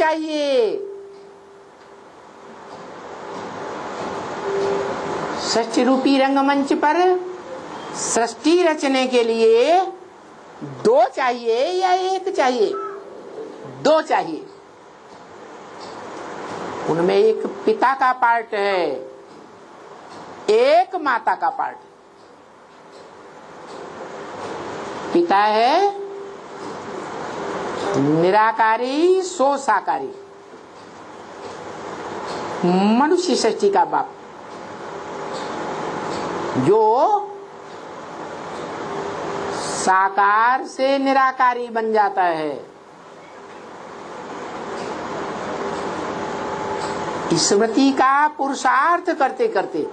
चाहिए। सृष्टि रूपी रंगमंच पर सृष्टि रचने के लिए दो चाहिए या एक चाहिए? दो चाहिए। उनमें एक पिता का पार्ट है, एक माता का पार्ट। पिता है निराकारी सो साकारी, मनुष्य सृष्टि का बाप, जो साकार से निराकारी बन जाता है। स्मृति का पुरुषार्थ करते करते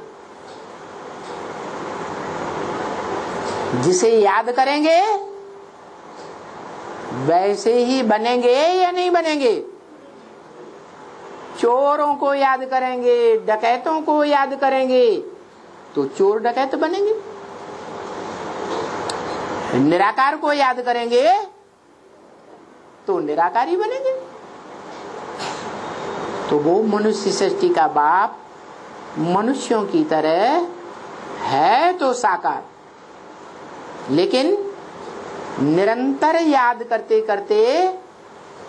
जिसे याद करेंगे वैसे ही बनेंगे या नहीं बनेंगे? चोरों को याद करेंगे, डकैतों को याद करेंगे तो चोर डकैत बनेंगे। निराकार को याद करेंगे तो निराकारी बनेंगे। तो वो मनुष्य सृष्टि का बाप मनुष्यों की तरह है तो साकार, लेकिन निरंतर याद करते करते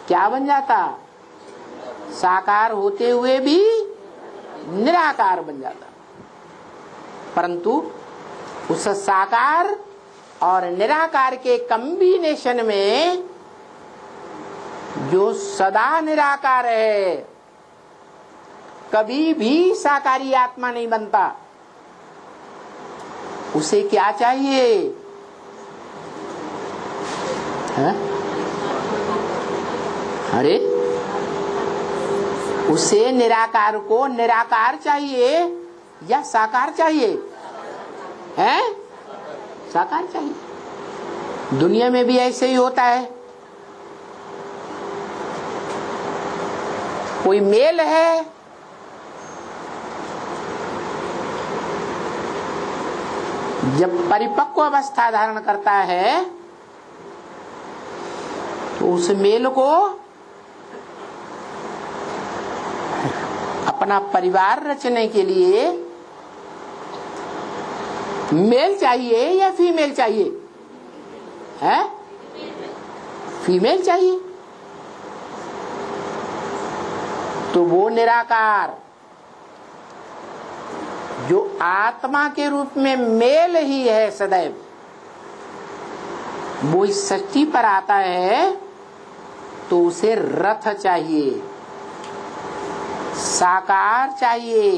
क्या बन जाता? साकार होते हुए भी निराकार बन जाता। परंतु उस साकार और निराकार के कॉम्बिनेशन में जो सदा निराकार है, कभी भी साकारी आत्मा नहीं बनता। उसे क्या चाहिए? है? अरे उसे निराकार को निराकार चाहिए या साकार चाहिए? है? साकार चाहिए। दुनिया में भी ऐसे ही होता है। कोई मेल है, जब परिपक्व अवस्था धारण करता है तो उस मेल को अपना परिवार रचने के लिए मेल चाहिए या फीमेल चाहिए? है? फीमेल चाहिए। तो वो निराकार जो आत्मा के रूप में मेल ही है सदैव, वो इस सृष्टि पर आता है तो उसे रथ चाहिए, साकार चाहिए।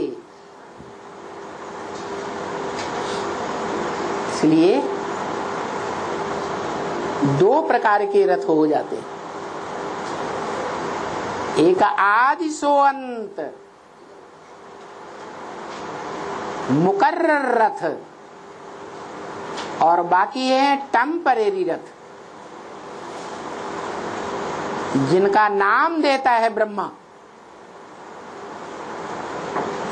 इसलिए दो प्रकार के रथ हो जाते हैं। एक आदि सो अंत मुकर्रर रथ, और बाकी है टेम्परेरी रथ, जिनका नाम देता है ब्रह्मा।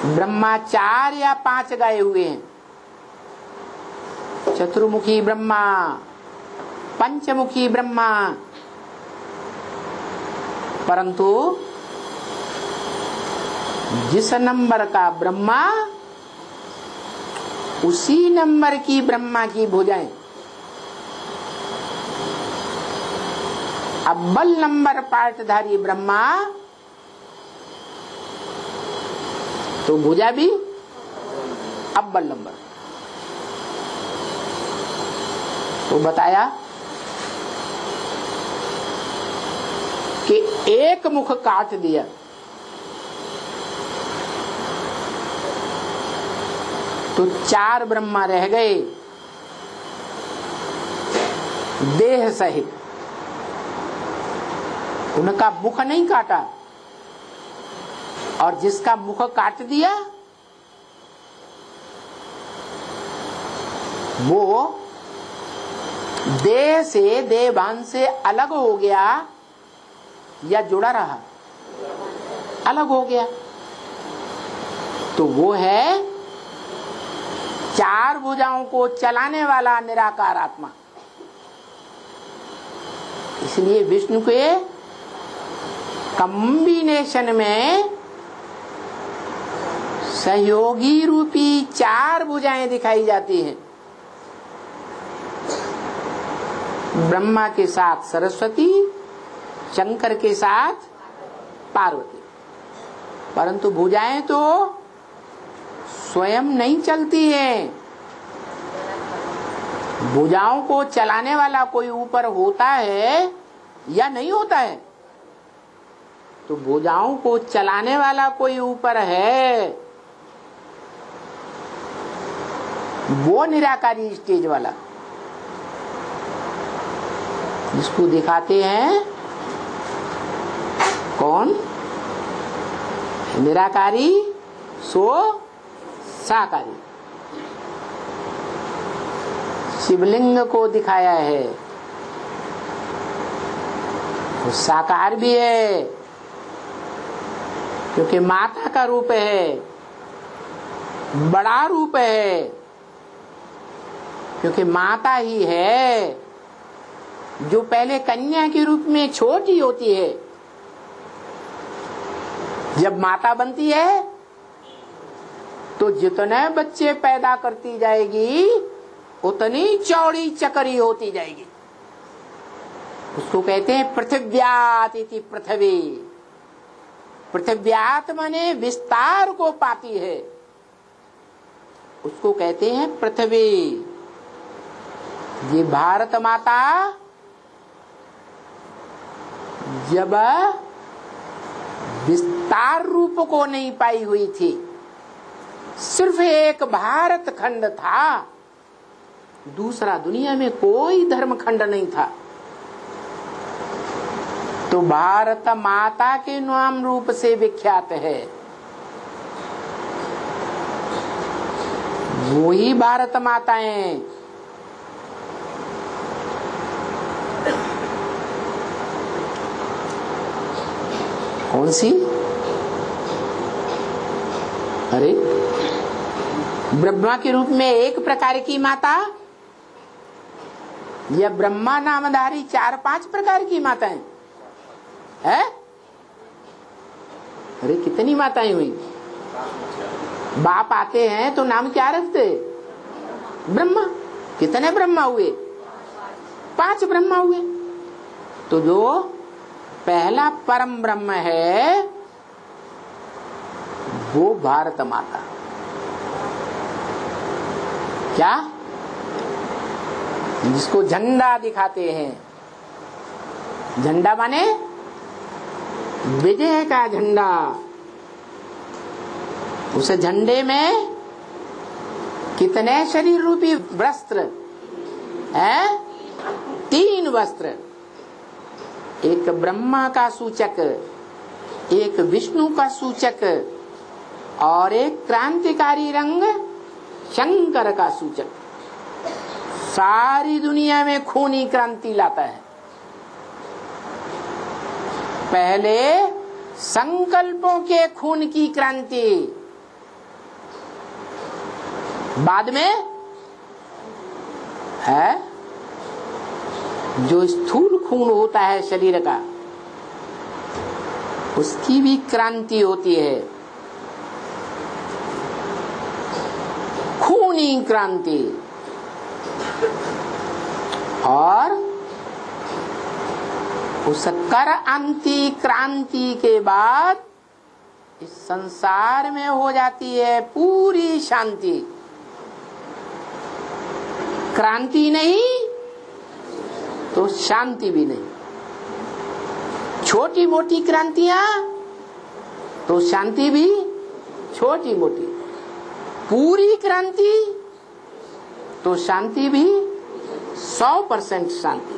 ब्रह्मा 4 या 5 गए हुए हैं। चतुर्मुखी ब्रह्मा, पंचमुखी ब्रह्मा, परंतु जिस नंबर का ब्रह्मा, उसी नंबर की ब्रह्मा की भुजाएं। अव्वल नंबर पार्टधारी ब्रह्मा तो भुजा भी अव्वल नंबर। तो बताया कि एक मुख काट दिया तो 4 ब्रह्मा रह गए देह सहित। उनका मुख नहीं काटा, और जिसका मुख काट दिया वो देह से, देहभान से अलग हो गया या जुड़ा रहा? अलग हो गया। तो वो है 4 भुजाओं को चलाने वाला निराकार आत्मा। इसलिए विष्णु के कॉम्बिनेशन में सहयोगी रूपी 4 भुजाएं दिखाई जाती हैं। ब्रह्मा के साथ सरस्वती, शंकर के साथ पार्वती। परंतु भुजाएं तो स्वयं नहीं चलती हैं। भुजाओं को चलाने वाला कोई ऊपर होता है या नहीं होता है? तो भुजाओं को चलाने वाला कोई ऊपर है, वो निराकारी स्टेज वाला, जिसको दिखाते हैं कौन? निराकारी सो साकारी। शिवलिंग को दिखाया है, वो साकार भी है क्योंकि माता का रूप है, बड़ा रूप है क्योंकि माता ही है जो पहले कन्या के रूप में छोटी होती है। जब माता बनती है तो जितने बच्चे पैदा करती जाएगी उतनी चौड़ी चकरी होती जाएगी। उसको कहते हैं पृथिव्यात इति पृथ्वी। पृथिव्यात माने विस्तार को पाती है, उसको कहते हैं पृथ्वी। ये भारत माता जब विस्तार रूप को नहीं पाई हुई थी, सिर्फ एक भारत खंड था, दूसरा दुनिया में कोई धर्म खंड नहीं था, तो भारत माता के नाम रूप से विख्यात है। वो ही भारत माता है। कौन सी? अरे ब्रह्मा के रूप में एक प्रकार की माता, या ब्रह्मा नामधारी 4-5 प्रकार की माताएं है? अरे कितनी माताएं हुई? बाप आते हैं तो नाम क्या रखते? ब्रह्मा। कितने ब्रह्मा हुए? 5 ब्रह्मा हुए। तो जो पहला परम ब्रह्म है वो भारत माता। क्या? जिसको झंडा दिखाते हैं। झंडा माने विजय का झंडा। उस झंडे में कितने शरीर रूपी वस्त्र है? 3 वस्त्र। एक ब्रह्मा का सूचक, एक विष्णु का सूचक और एक क्रांतिकारी रंग शंकर का सूचक। सारी दुनिया में खूनी क्रांति लाता है। पहले संकल्पों के खून की क्रांति, बाद में है जो स्थूल खून होता है शरीर का, उसकी भी क्रांति होती है, खूनी क्रांति। और उस कर अंति क्रांति के बाद इस संसार में हो जाती है पूरी शांति। क्रांति नहीं तो शांति भी नहीं। छोटी मोटी क्रांतियां तो शांति भी छोटी मोटी, पूरी क्रांति तो शांति भी 100% शांति।